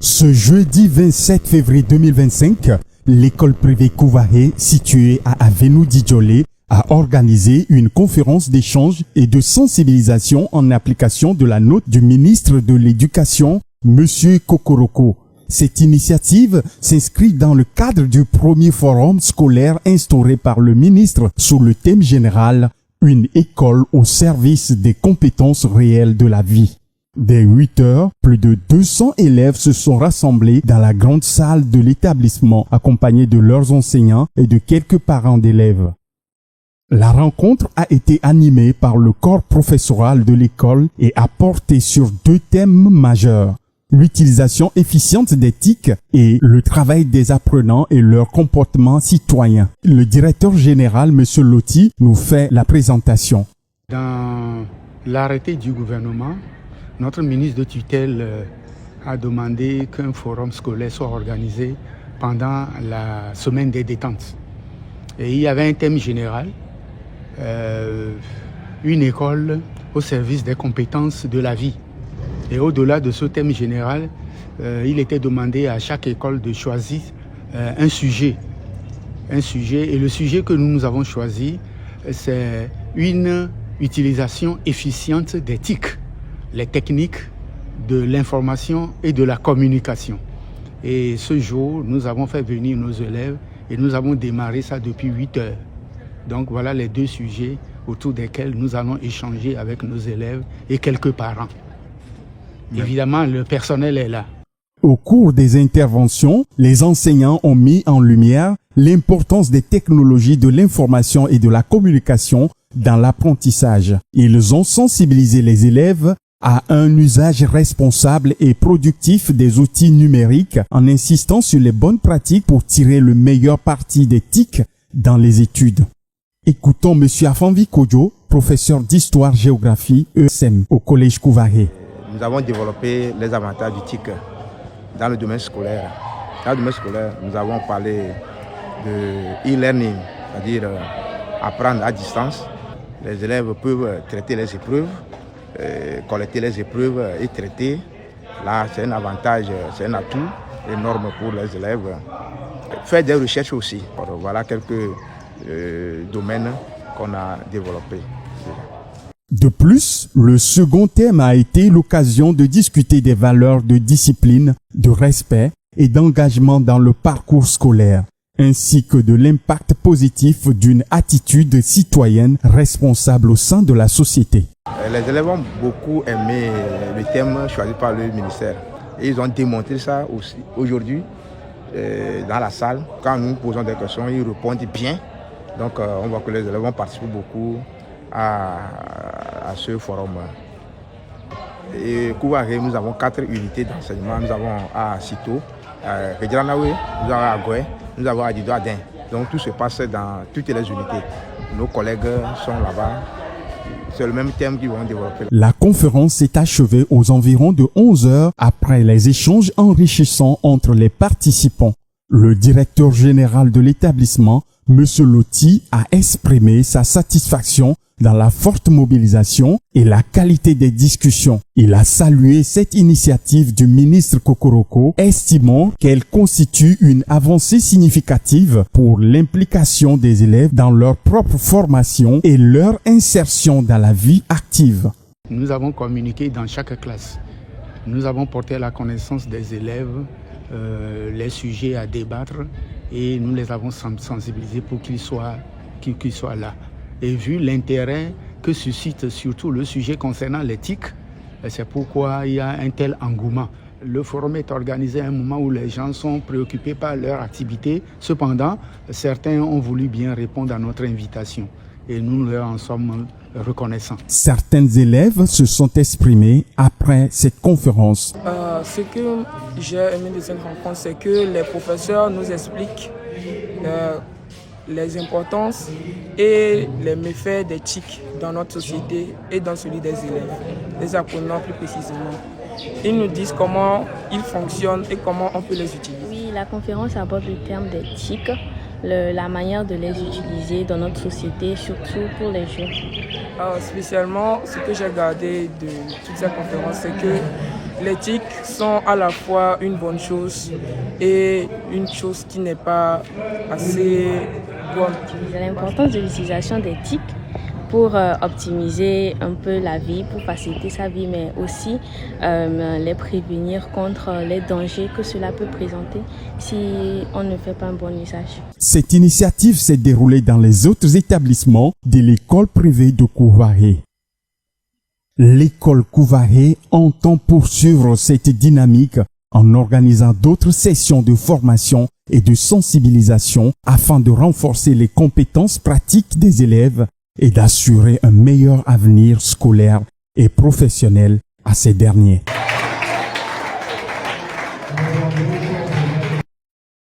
Ce jeudi 27 février 2025, l'école privée Kouvaré, située à Avenou Djolé, a organisé une conférence d'échange et de sensibilisation en application de la note du ministre de l'Éducation, M. Kokoroko. Cette initiative s'inscrit dans le cadre du premier forum scolaire instauré par le ministre sous le thème général « Une école au service des compétences réelles de la vie ». Dès 8 heures, plus de 200 élèves se sont rassemblés dans la grande salle de l'établissement, accompagnés de leurs enseignants et de quelques parents d'élèves. La rencontre a été animée par le corps professoral de l'école et a porté sur deux thèmes majeurs: l'utilisation efficiente des TIC et le travail des apprenants et leur comportement citoyen. Le directeur général, M. Loti, nous fait la présentation. Dans l'arrêté du gouvernement, notre ministre de tutelle a demandé qu'un forum scolaire soit organisé pendant la semaine des détentes. Et il y avait un thème général, une école au service des compétences de la vie. Et au-delà de ce thème général, il était demandé à chaque école de choisir un sujet. Et le sujet que nous avons choisi, c'est une utilisation efficiente des TIC, les techniques de l'information et de la communication. Et ce jour, nous avons fait venir nos élèves et nous avons démarré ça depuis 8 heures. Donc voilà les deux sujets autour desquels nous allons échanger avec nos élèves et quelques parents. Évidemment, le personnel est là. Au cours des interventions, les enseignants ont mis en lumière l'importance des technologies de l'information et de la communication dans l'apprentissage. Ils ont sensibilisé les élèves à un usage responsable et productif des outils numériques en insistant sur les bonnes pratiques pour tirer le meilleur parti des TIC dans les études. Écoutons M. Afanvi Kodjo, professeur d'histoire-géographie ESM au Collège Kouvaré. Nous avons développé les avantages du TIC dans le domaine scolaire. Dans le domaine scolaire, nous avons parlé de e-learning, c'est-à-dire apprendre à distance. Les élèves peuvent traiter les épreuves, collecter les épreuves et traiter. Là, c'est un avantage, c'est un atout énorme pour les élèves. Faire des recherches aussi. Voilà quelques domaines qu'on a développés. De plus, le second thème a été l'occasion de discuter des valeurs de discipline, de respect et d'engagement dans le parcours scolaire, ainsi que de l'impact positif d'une attitude citoyenne responsable au sein de la société. Les élèves ont beaucoup aimé le thème choisi par le ministère. Et ils ont démontré ça aussi aujourd'hui dans la salle. Quand nous posons des questions, ils répondent bien. Donc on voit que les élèves ont participé beaucoup à ce forum. Et Kouvaré, nous avons 4 unités d'enseignement. Nous avons à Sito, à Redjanaoué, nous avons à Goué, nous avons à Dido Adin. Donc tout se passe dans toutes les unités. Nos collègues sont là-bas. C'est le même thème qu'ils vont développer. La conférence s'est achevée aux environs de 11 heures après les échanges enrichissants entre les participants. Le directeur général de l'établissement, M. Loti, a exprimé sa satisfaction dans la forte mobilisation et la qualité des discussions. Il a salué cette initiative du ministre Kokoroko, estimant qu'elle constitue une avancée significative pour l'implication des élèves dans leur propre formation et leur insertion dans la vie active. Nous avons communiqué dans chaque classe. Nous avons porté à la connaissance des élèves les sujets à débattre et nous les avons sensibilisés pour qu'ils soient là. Et vu l'intérêt que suscite surtout le sujet concernant l'éthique, c'est pourquoi il y a un tel engouement. Le forum est organisé à un moment où les gens sont préoccupés par leur activité. Cependant, certains ont voulu bien répondre à notre invitation et nous leur en sommes reconnaissants. Certains élèves se sont exprimés après cette conférence. Ce que j'ai aimé de cette rencontre, c'est que les professeurs nous expliquent les importances et les méfaits des TIC dans notre société et dans celui des élèves, les apprenants plus précisément. Ils nous disent comment ils fonctionnent et comment on peut les utiliser. Oui, la conférence aborde le terme des TIC, la manière de les utiliser dans notre société, surtout pour les jeunes. Spécialement, ce que j'ai gardé de toute cette conférence, c'est que Les TIC sont à la fois une bonne chose et une chose qui n'est pas assez bonne. L'importance de l'utilisation des TIC pour optimiser un peu la vie, pour faciliter sa vie, mais aussi les prévenir contre les dangers que cela peut présenter si on ne fait pas un bon usage. Cette initiative s'est déroulée dans les autres établissements de l'école privée de Kouvaré. L'école Kouvaré entend poursuivre cette dynamique en organisant d'autres sessions de formation et de sensibilisation afin de renforcer les compétences pratiques des élèves et d'assurer un meilleur avenir scolaire et professionnel à ces derniers.